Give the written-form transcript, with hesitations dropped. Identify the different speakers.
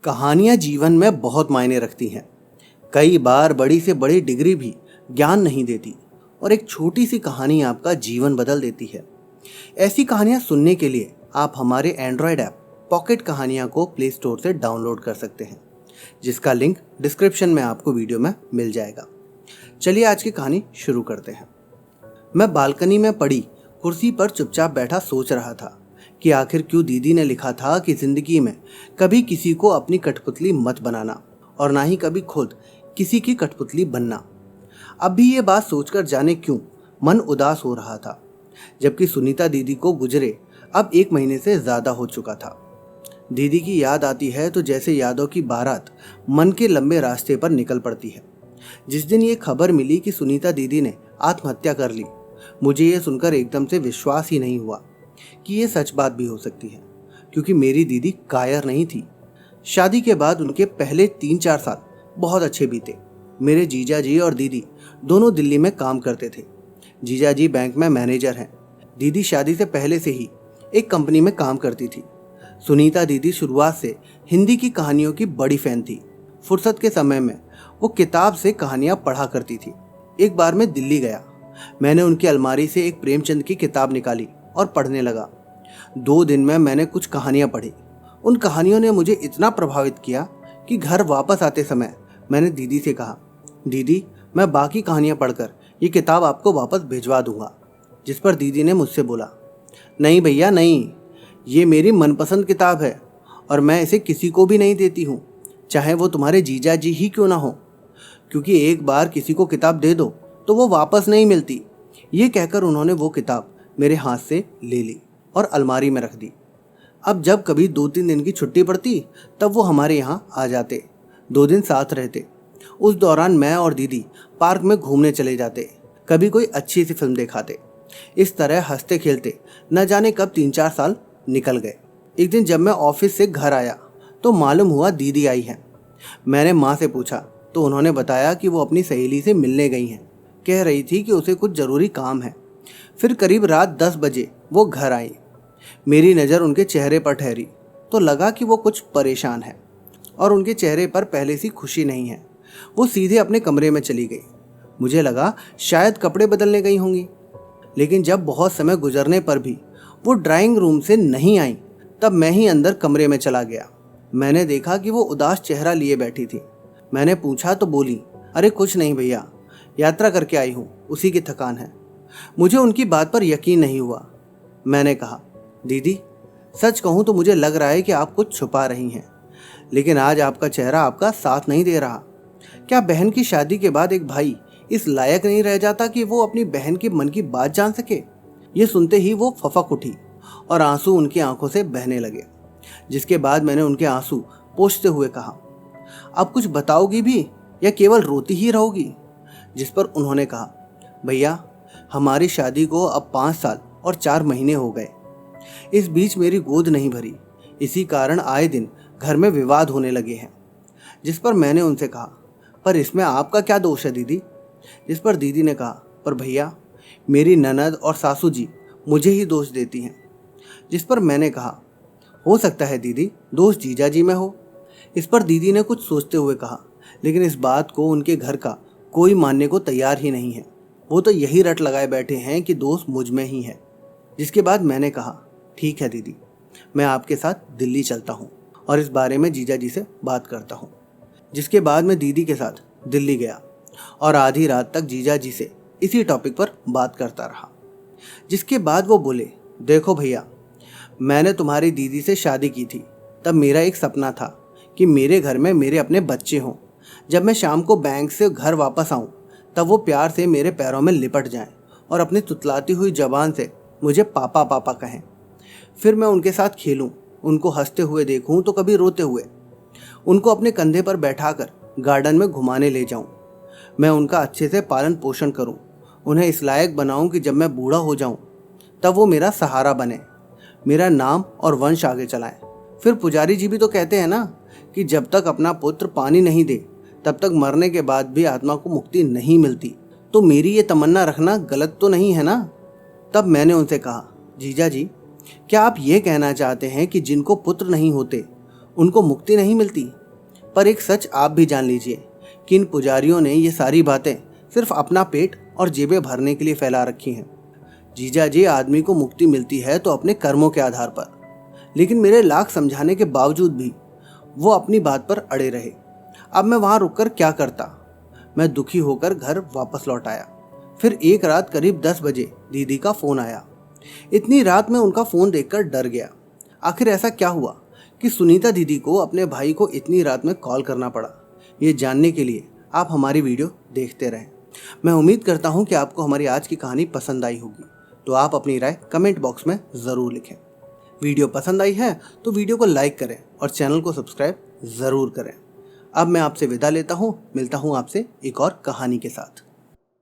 Speaker 1: कहानियाँ जीवन में बहुत मायने रखती हैं। कई बार बड़ी से बड़ी डिग्री भी ज्ञान नहीं देती और एक छोटी सी कहानी आपका जीवन बदल देती है। ऐसी कहानियाँ सुनने के लिए आप हमारे एंड्रॉयड ऐप पॉकेट कहानियाँ को प्ले स्टोर से डाउनलोड कर सकते हैं, जिसका लिंक डिस्क्रिप्शन में आपको वीडियो में मिल जाएगा। चलिए आज की कहानी शुरू करते हैं। मैं बालकनी में पड़ी कुर्सी पर चुपचाप बैठा सोच रहा था कि आखिर क्यों दीदी ने लिखा था कि जिंदगी में कभी किसी को अपनी कठपुतली मत बनाना और ना ही कभी खुद किसी की कठपुतली बनना। अब भी ये बात सोचकर जाने क्यों मन उदास हो रहा था, जबकि सुनीता दीदी को गुजरे अब 1 महीने से ज़्यादा हो चुका था। दीदी की याद आती है तो जैसे यादों की बारात मन के लंबे रास्ते पर निकल पड़ती है। जिस दिन ये खबर मिली कि सुनीता दीदी ने आत्महत्या कर ली, मुझे ये सुनकर एकदम से विश्वास ही नहीं हुआ कि ये सच बात भी हो सकती है, क्योंकि मेरी दीदी कायर नहीं थी। शादी के बाद उनके पहले 3-4 साल बहुत अच्छे बीते। मेरे जीजा जी और दीदी दोनों दिल्ली में काम करते थे। जीजा जी बैंक में मैनेजर हैं। दीदी शादी से पहले से ही एक कंपनी में काम करती थी। सुनीता दीदी शुरुआत से हिंदी की कहानियों की बड़ी फैन थी। फुर्सत के समय में वो किताब से कहानियाँ पढ़ा करती थी। एक बार मैं दिल्ली गया। मैंने उनकी अलमारी से एक प्रेमचंद की किताब निकाली और पढ़ने लगा। 2 दिन में मैंने कुछ कहानियाँ पढ़ी। उन कहानियों ने मुझे इतना प्रभावित किया कि घर वापस आते समय मैंने दीदी से कहा, दीदी मैं बाकी कहानियाँ पढ़कर ये किताब आपको वापस भिजवा दूंगा। जिस पर दीदी ने मुझसे बोला, नहीं भैया नहीं, ये मेरी मनपसंद किताब है और मैं इसे किसी को भी नहीं देती हूँ, चाहे वो तुम्हारे जीजा जी ही क्यों ना हो, क्योंकि एक बार किसी को किताब दे दो तो वो वापस नहीं मिलती। ये कहकर उन्होंने वो किताब मेरे हाथ से ले ली और अलमारी में रख दी। अब जब कभी 2-3 दिन की छुट्टी पड़ती तब वो हमारे यहाँ आ जाते। 2 दिन साथ रहते। उस दौरान मैं और दीदी पार्क में घूमने चले जाते, कभी कोई अच्छी सी फिल्म दिखाते। इस तरह हंसते खेलते न जाने कब 3-4 साल निकल गए। एक दिन जब मैं ऑफिस से घर आया तो मालूम हुआ दीदी आई हैं। मैंने माँ से पूछा तो उन्होंने बताया कि वो अपनी सहेली से मिलने गई हैं। कह रही थी कि उसे कुछ ज़रूरी काम है। फिर करीब रात 10 बजे वो घर आई। मेरी नज़र उनके चेहरे पर ठहरी तो लगा कि वो कुछ परेशान है और उनके चेहरे पर पहले सी खुशी नहीं है। वो सीधे अपने कमरे में चली गई। मुझे लगा शायद कपड़े बदलने गई होंगी, लेकिन जब बहुत समय गुजरने पर भी वो ड्राइंग रूम से नहीं आई तब मैं ही अंदर कमरे में चला गया। मैंने देखा कि वो उदास चेहरा लिए बैठी थी। मैंने पूछा तो बोली, अरे कुछ नहीं भैया, यात्रा करके आई हूँ, उसी की थकान है। मुझे उनकी बात पर यकीन नहीं हुआ। मैंने कहा, दीदी सच कहूँ तो मुझे लग रहा है कि आप कुछ छुपा रही हैं, लेकिन आज आपका चेहरा आपका साथ नहीं दे रहा। क्या बहन की शादी के बाद एक भाई इस लायक नहीं रह जाता कि वो अपनी बहन के मन की बात जान सके? ये सुनते ही वो फफक उठी और आंसू उनकी आंखों से बहने लगे, जिसके बाद मैंने उनके आंसू पोंछते हुए कहा, अब कुछ बताओगी भी या केवल रोती ही रहोगी? जिस पर उन्होंने कहा, भैया हमारी शादी को अब 5 साल और 4 महीने हो गए। इस बीच मेरी गोद नहीं भरी, इसी कारण आए दिन घर में विवाद होने लगे हैं। जिस पर मैंने उनसे कहा, पर इसमें आपका क्या दोष है दीदी? जिस पर दीदी ने कहा, पर भैया मेरी ननद और सासू जी मुझे ही दोष देती हैं। जिस पर मैंने कहा, हो सकता है दीदी दोष जीजा जी में हो। इस पर दीदी ने कुछ सोचते हुए कहा, लेकिन इस बात को उनके घर का कोई मानने को तैयार ही नहीं है। वो तो यही रट लगाए बैठे हैं कि दोस्त मुझ में ही है। जिसके बाद मैंने कहा, ठीक है दीदी, मैं आपके साथ दिल्ली चलता हूँ और इस बारे में जीजा जी से बात करता हूँ। जिसके बाद मैं दीदी के साथ दिल्ली गया और आधी रात तक जीजा जी से इसी टॉपिक पर बात करता रहा। जिसके बाद वो बोले, देखो भैया, मैंने तुम्हारी दीदी से शादी की थी तब मेरा एक सपना था कि मेरे घर में मेरे अपने बच्चे हों। जब मैं शाम को बैंक से घर वापस आऊँ तब वो प्यार से मेरे पैरों में लिपट जाएं और अपनी तुतलाती हुई जबान से मुझे पापा पापा कहें। फिर मैं उनके साथ खेलूं, उनको हंसते हुए देखूं तो कभी रोते हुए। उनको अपने कंधे पर बैठाकर गार्डन में घुमाने ले जाऊं। मैं उनका अच्छे से पालन पोषण करूं, उन्हें इस लायक बनाऊं कि जब मैं बूढ़ा हो जाऊं तब वो मेरा सहारा बने, मेरा नाम और वंश आगे चलाएं। फिर पुजारी जी भी तो कहते हैं ना कि जब तक अपना पुत्र पानी नहीं दे तब तक मरने के बाद भी आत्मा को मुक्ति नहीं मिलती। तो मेरी ये तमन्ना रखना गलत तो नहीं है ना? तब मैंने उनसे कहा, जीजा जी क्या आप ये कहना चाहते हैं कि जिनको पुत्र नहीं होते उनको मुक्ति नहीं मिलती। पर एक सच आप भी जान लीजिए कि इन पुजारियों ने ये सारी बातें सिर्फ अपना पेट और जेबें भरने के लिए फैला रखी हैं। जीजा जी, आदमी को मुक्ति मिलती है तो अपने कर्मों के आधार पर, लेकिन मेरे लाख समझाने के बावजूद भी वो अपनी बात पर अड़े रहे। अब मैं वहां रुककर क्या करता। मैं दुखी होकर घर वापस लौट आया। फिर एक रात करीब 10 बजे दीदी का फोन आया। इतनी रात में उनका फोन देखकर डर गया। आखिर ऐसा क्या हुआ कि सुनीता दीदी को अपने भाई को इतनी रात में कॉल करना पड़ा? ये जानने के लिए आप हमारी वीडियो देखते रहें। मैं उम्मीद करता हूँ कि आपको हमारी आज की कहानी पसंद आई होगी, तो आप अपनी राय कमेंट बॉक्स में ज़रूर लिखें। वीडियो पसंद आई है तो वीडियो को लाइक करें और चैनल को सब्सक्राइब ज़रूर करें। अब मैं आपसे विदा लेता हूँ, मिलता हूँ आपसे एक और कहानी के साथ।